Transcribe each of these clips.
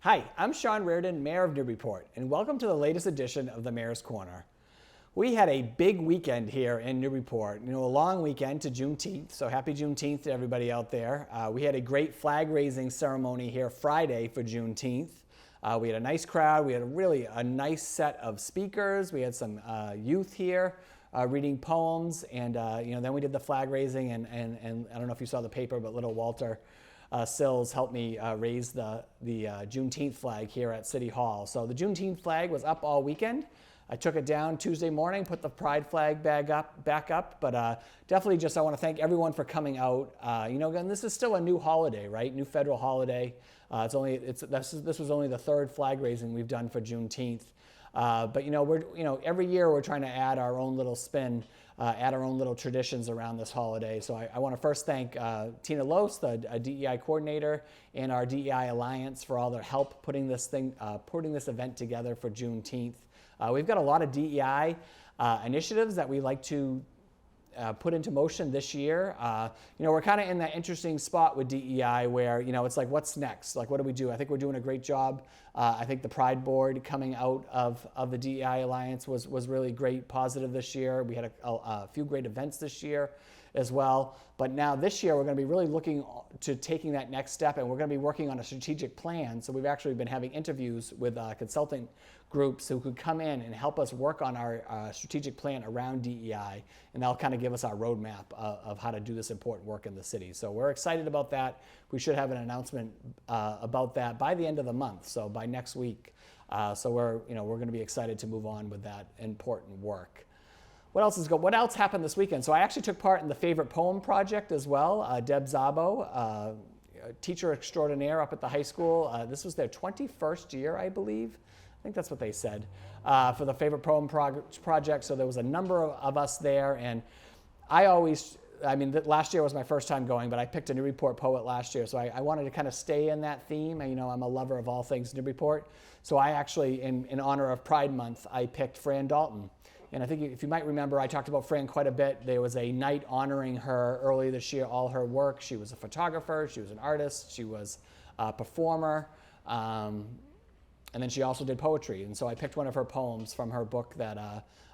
Hi, I'm Sean Reardon, Mayor of Newburyport, and welcome to the latest edition of the Mayor's Corner. We had a big weekend here in Newburyport, a long weekend to Juneteenth, so happy Juneteenth to everybody out there. We had a great flag raising ceremony here Friday for Juneteenth. We had a nice crowd, we had a nice set of speakers, we had some youth here reading poems, and then we did the flag raising, and I don't know if you saw the paper, but little Walter Sills helped me raise the Juneteenth flag here at City Hall. So the Juneteenth flag was up all weekend. I took it down Tuesday morning, put the pride flag back up, but definitely just I want to thank everyone for coming out. Again, this is still a new holiday, right? New federal holiday. This was only the third flag raising we've done for Juneteenth. But every year we're trying to add our own little spin, add our own little traditions around this holiday. So I want to first thank Tina Lose, the DEI coordinator, and our DEI Alliance for all their help putting this event together for Juneteenth. We've got a lot of DEI initiatives that we like to put into motion this year. We're kind of in that interesting spot with DEI where, it's like, what's next? Like, what do we do? I think we're doing a great job. I think the Pride Board coming out of the DEI Alliance was really great, positive this year. We had a few great events this year as well. But now this year, we're going to be really looking to taking that next step, and we're going to be working on a strategic plan. So we've actually been having interviews with consulting groups who could come in and help us work on our strategic plan around DEI, and that'll kind of give us our roadmap of how to do this important work in the city. So we're excited about that. We should have an announcement about that by the end of the month, so by next week. So we're going to be excited to move on with that important work. What else happened this weekend? So I actually took part in the Favorite Poem Project as well. Deb Szabo, teacher extraordinaire up at the high school. This was their 21st year, I believe. I think that's what they said, for the Favorite Poem Project. So there was a number of us there, and last year was my first time going, but I picked a Newburyport poet last year, so I wanted to kind of stay in that theme. I'm a lover of all things Newburyport. So I actually, in honor of Pride Month, I picked Fran Dalton. And I think if you might remember, I talked about Fran quite a bit. There was a night honoring her earlier this year, all her work. She was a photographer, she was an artist, she was a performer, and then she also did poetry. And so I picked one of her poems from her book that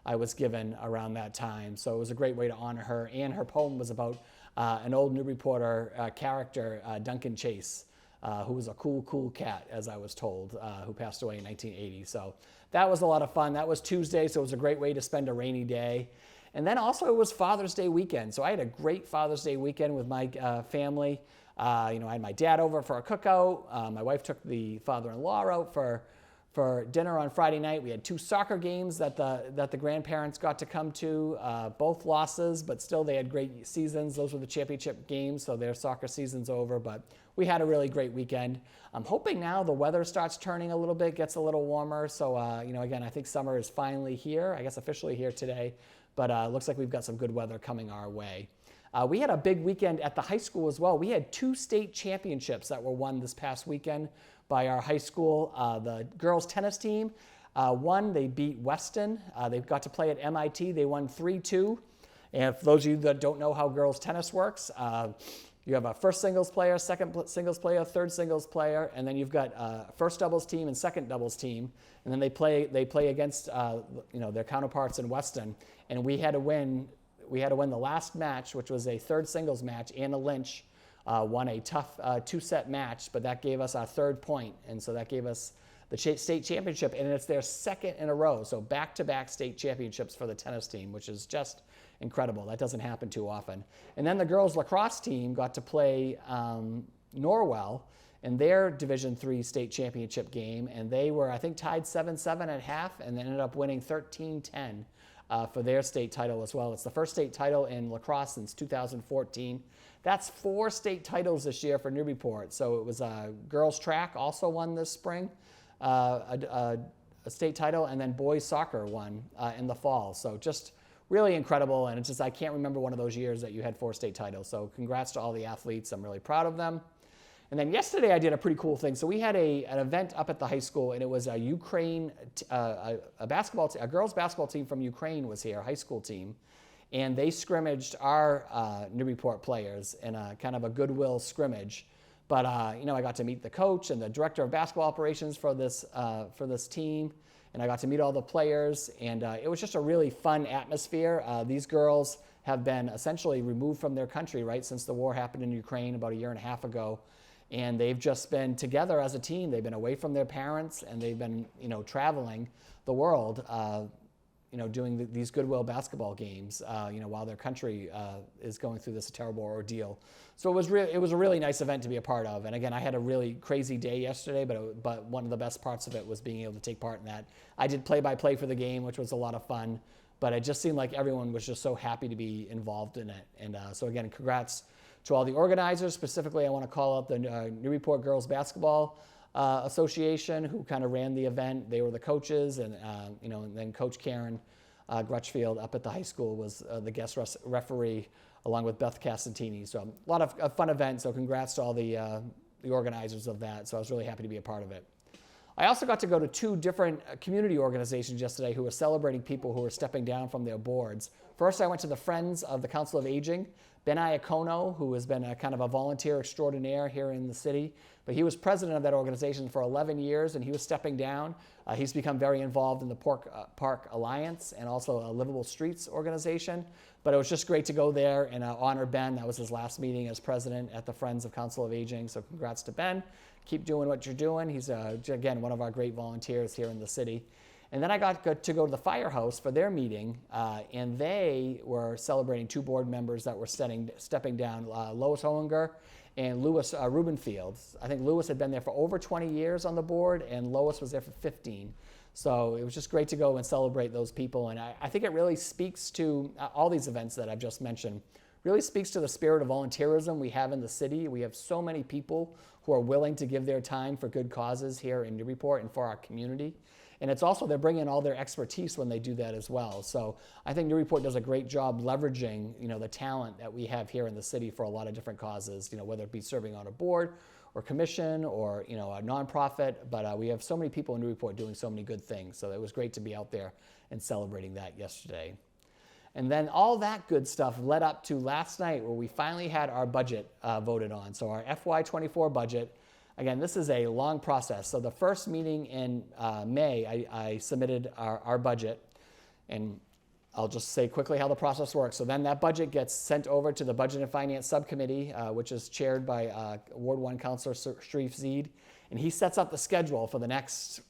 I was given around that time. So it was a great way to honor her. And her poem was about an old Newburyporter character, Duncan Chase, who was a cool cat, as I was told, who passed away in 1980. So that was a lot of fun. That was Tuesday, so it was a great way to spend a rainy day. And then also it was Father's Day weekend. So I had a great Father's Day weekend with my family. I had my dad over for a cookout. My wife took the father-in-law out for dinner on Friday night. We had 2 soccer games that the grandparents got to come to, both losses, but still they had great seasons. Those were the championship games, so their soccer season's over, but we had a really great weekend. I'm hoping now the weather starts turning a little bit, gets a little warmer, so again, I think summer is finally here, I guess officially here today, but looks like we've got some good weather coming our way. We had a big weekend at the high school as well. We had 2 state championships that were won this past weekend by our high school. The girls tennis team won. They beat Weston. They got to play at MIT. They won 3-2. And for those of you that don't know how girls tennis works, you have a first singles player, second singles player, third singles player, and then you've got first doubles team and second doubles team. And then they play against their counterparts in Weston. And we had to win the last match, which was a third singles match. Anna Lynch won a tough 2-set match, but that gave us our 3rd point, and so that gave us the state championship, and it's their 2nd in a row, so back-to-back state championships for the tennis team, which is just incredible. That doesn't happen too often. And then the girls lacrosse team got to play Norwell in their Division III state championship game, and they were, I think, tied 7-7 at half, and then ended up winning 13-10. For their state title as well. It's the first state title in lacrosse since 2014. That's 4 state titles this year for Newburyport. So it was girls track also won this spring, a state title, and then boys soccer won in the fall. So just really incredible, and it's just I can't remember one of those years that you had 4 state titles. So congrats to all the athletes. I'm really proud of them. And then yesterday I did a pretty cool thing. So we had an event up at the high school, and it was a Ukraine, a girls basketball team from Ukraine was here, a high school team, and they scrimmaged our Newburyport players in a kind of a goodwill scrimmage But I got to meet the coach and the director of basketball operations for this team, and I got to meet all the players, and it was just a really fun atmosphere. These girls have been essentially removed from their country, right, since the war happened in Ukraine about 1.5 years ago, and they've just been together as a team. They've been away from their parents, and they've been traveling the world, doing these goodwill basketball games, while their country is going through this terrible ordeal. So it was a really nice event to be a part of. And again, I had a really crazy day yesterday, but one of the best parts of it was being able to take part in that. I did play-by-play for the game, which was a lot of fun, but it just seemed like everyone was just so happy to be involved in it. And so again, congrats to all the organizers. Specifically, I want to call out the Newburyport Girls Basketball Association, who kind of ran the event. They were the coaches, and and then Coach Karen Grutchfield up at the high school was the guest referee, along with Beth Castantini. So a lot of fun event. So congrats to all the organizers of that. So I was really happy to be a part of it. I also got to go to 2 different community organizations yesterday who were celebrating people who were stepping down from their boards. First, I went to the Friends of the Council of Aging. Ben Iacono, who has been a kind of a volunteer extraordinaire here in the city, but he was president of that organization for 11 years, and he was stepping down. He's become very involved in the Park Alliance and also a Livable Streets organization. But it was just great to go there and honor Ben. That was his last meeting as president at the Friends of Council of Aging. So congrats to Ben. Keep doing what you're doing. He's, again, one of our great volunteers here in the city. And then I got to go to the firehouse for their meeting, and they were celebrating 2 board members that were stepping down, Lois Hoeninger and Louis Rubenfield. I think Louis had been there for over 20 years on the board, and Lois was there for 15. So it was just great to go and celebrate those people. And I think it really speaks to all these events that I've just mentioned, really speaks to the spirit of volunteerism we have in the city. We have so many people who are willing to give their time for good causes here in Newburyport and for our community. And it's also, they're bringing all their expertise when they do that as well. So I think Newburyport does a great job leveraging, the talent that we have here in the city for a lot of different causes, whether it be serving on a board or commission or, a nonprofit. But we have so many people in Newburyport doing so many good things. So it was great to be out there and celebrating that yesterday. And then all that good stuff led up to last night, where we finally had our budget voted on. So our FY24 budget. Again, this is a long process. So the first meeting in May, I submitted our budget, and I'll just say quickly how the process works. So then that budget gets sent over to the Budget and Finance Subcommittee, which is chaired by Ward 1 Councilor Sharif Zeed, and he sets up the schedule for the next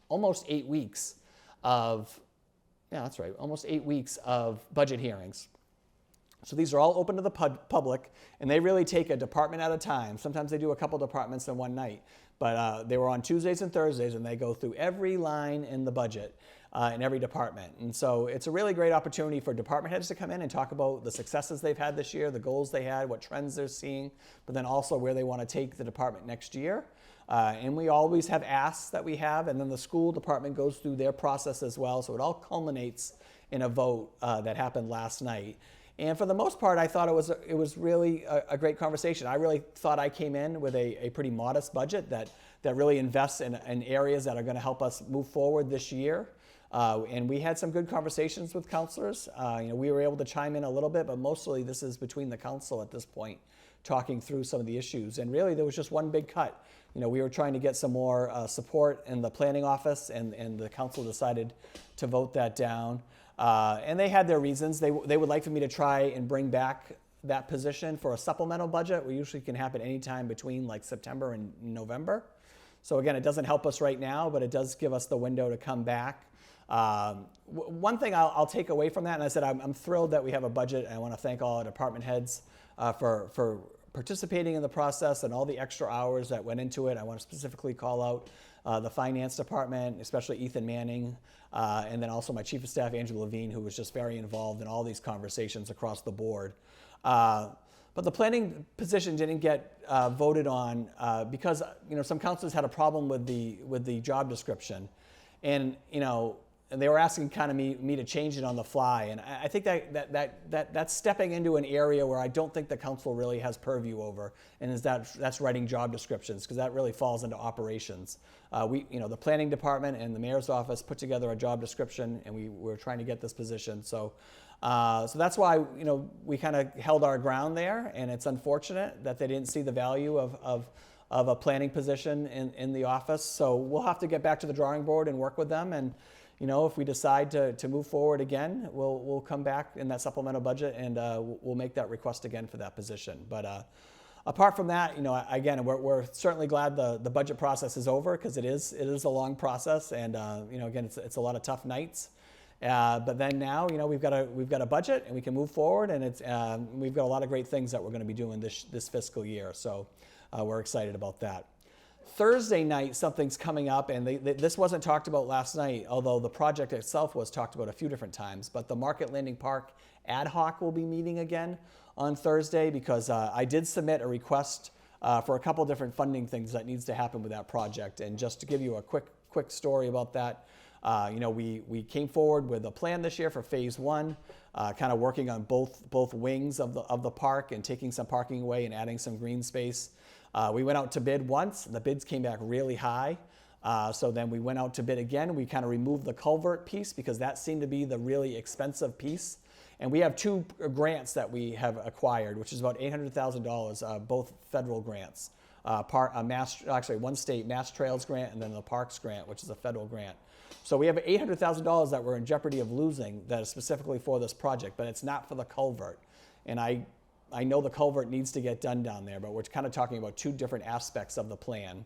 almost 8 weeks of, almost 8 weeks of budget hearings. So these are all open to the public, and they really take a department at a time. Sometimes they do a couple departments in one night, but they were on Tuesdays and Thursdays, and they go through every line in the budget in every department. And so it's a really great opportunity for department heads to come in and talk about the successes they've had this year, the goals they had, what trends they're seeing, but then also where they want to take the department next year. And we always have asks that we have, and then the school department goes through their process as well. So it all culminates in a vote that happened last night. And for the most part, I thought it was really a great conversation. I really thought I came in with a pretty modest budget that really invests in areas that are going to help us move forward this year. And we had some good conversations with counselors. We were able to chime in a little bit, but mostly this is between the council at this point, talking through some of the issues. And really, there was just one big cut. We were trying to get some more support in the planning office, and the council decided to vote that down. And they had their reasons. They would like for me to try and bring back that position for a supplemental budget, which usually can happen anytime between like September and November. So again, it doesn't help us right now, but it does give us the window to come back. One thing I'll take away from that, and I said I'm thrilled that we have a budget, and I want to thank all our department heads for participating in the process and all the extra hours that went into it. I want to specifically call out the finance department, especially Ethan Manning, and then also my chief of staff, Andrew Levine, who was just very involved in all these conversations across the board. But the planning position didn't get voted on because some councilors had a problem with the job description, and and they were asking kind of me to change it on the fly. And I think that's stepping into an area where I don't think the council really has purview over, and that's writing job descriptions, because that really falls into operations. The planning department and the mayor's office put together a job description, and we were trying to get this position. So that's why we kind of held our ground there, and it's unfortunate that they didn't see the value of of a planning position in the office. So we'll have to get back to the drawing board and work with them. And if we decide to move forward again, we'll come back in that supplemental budget and we'll make that request again for that position. But apart from that, again, we're certainly glad the budget process is over, because it is a long process, and again, it's a lot of tough nights. But then now, we've got a budget and we can move forward, and we've got a lot of great things that we're going to be doing this fiscal year. So we're excited about that. Thursday night, something's coming up, and this wasn't talked about last night, although the project itself was talked about a few different times. But the Market Landing Park ad hoc will be meeting again on Thursday, because I did submit a request for a couple different funding things that needs to happen with that project. And just to give you a quick story about that, we came forward with a plan this year for phase 1, kind of working on both wings of the park and taking some parking away and adding some green space. We went out to bid once, and the bids came back really high. So then we went out to bid again. We kind of removed the culvert piece, because that seemed to be the really expensive piece. And we have 2 grants that we have acquired, which is about $800,000, both federal grants. One state Mass Trails grant, and then the Parks grant, which is a federal grant. So we have $800,000 that we're in jeopardy of losing, that is specifically for this project, but it's not for the culvert. And I know the culvert needs to get done down there, but we're kind of talking about 2 different aspects of the plan.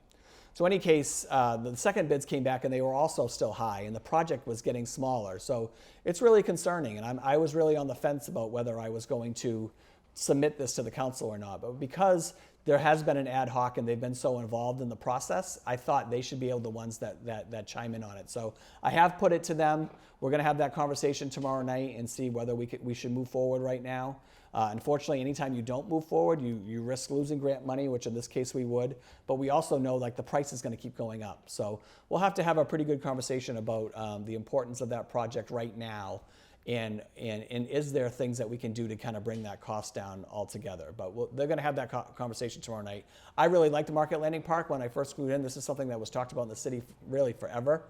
So in any case, the second bids came back, and they were also still high, and the project was getting smaller. So it's really concerning, and I was really on the fence about whether I was going to submit this to the council or not. But because there has been an ad hoc and they've been so involved in the process, I thought they should be the ones that chime in on it. So I have put it to them. We're going to have that conversation tomorrow night and see whether we should move forward right now. Unfortunately, anytime you don't move forward, you risk losing grant money, which in this case we would. But we also know the price is going to keep going up. So we'll have to have a pretty good conversation about the importance of that project right now. And is there things that we can do to kind of bring that cost down altogether? But they're going to have that conversation tomorrow night. I really like the Market Landing Park. When I first moved in, this is something that was talked about in the city really forever.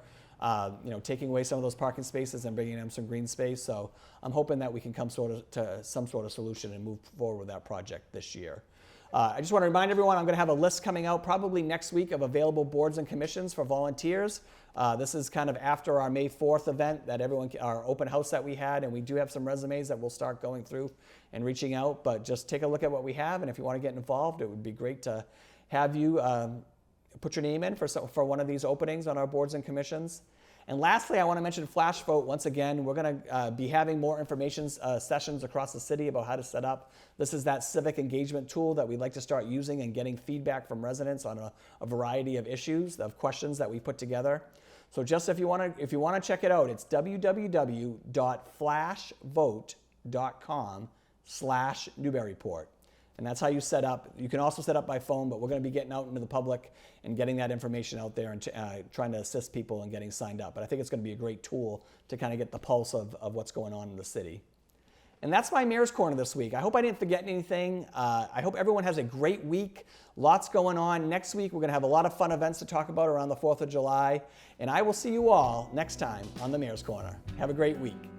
Taking away some of those parking spaces and bringing them some green space. So I'm hoping that we can come to some sort of solution and move forward with that project this year. I just want to remind everyone, I'm going to have a list coming out probably next week of available boards and commissions for volunteers. This is kind of after our May 4th event our open house that we had, and we do have some resumes that we'll start going through and reaching out. But just take a look at what we have, and if you want to get involved, it would be great to have you put your name in for one of these openings on our boards and commissions. And lastly, I want to mention Flash Vote once again. We're going to be having more information sessions across the city about how to set up. This is that civic engagement tool that we'd like to start using and getting feedback from residents on a variety of issues, of questions that we put together. So just if you want to check it out, it's www.flashvote.com/Newburyport. And that's how you set up. You can also set up by phone, but we're going to be getting out into the public and getting that information out there and trying to assist people in getting signed up. But I think it's going to be a great tool to kind of get the pulse of what's going on in the city. And that's my Mayor's Corner this week. I hope I didn't forget anything. I hope everyone has a great week. Lots going on. Next week, we're going to have a lot of fun events to talk about around the 4th of July. And I will see you all next time on the Mayor's Corner. Have a great week.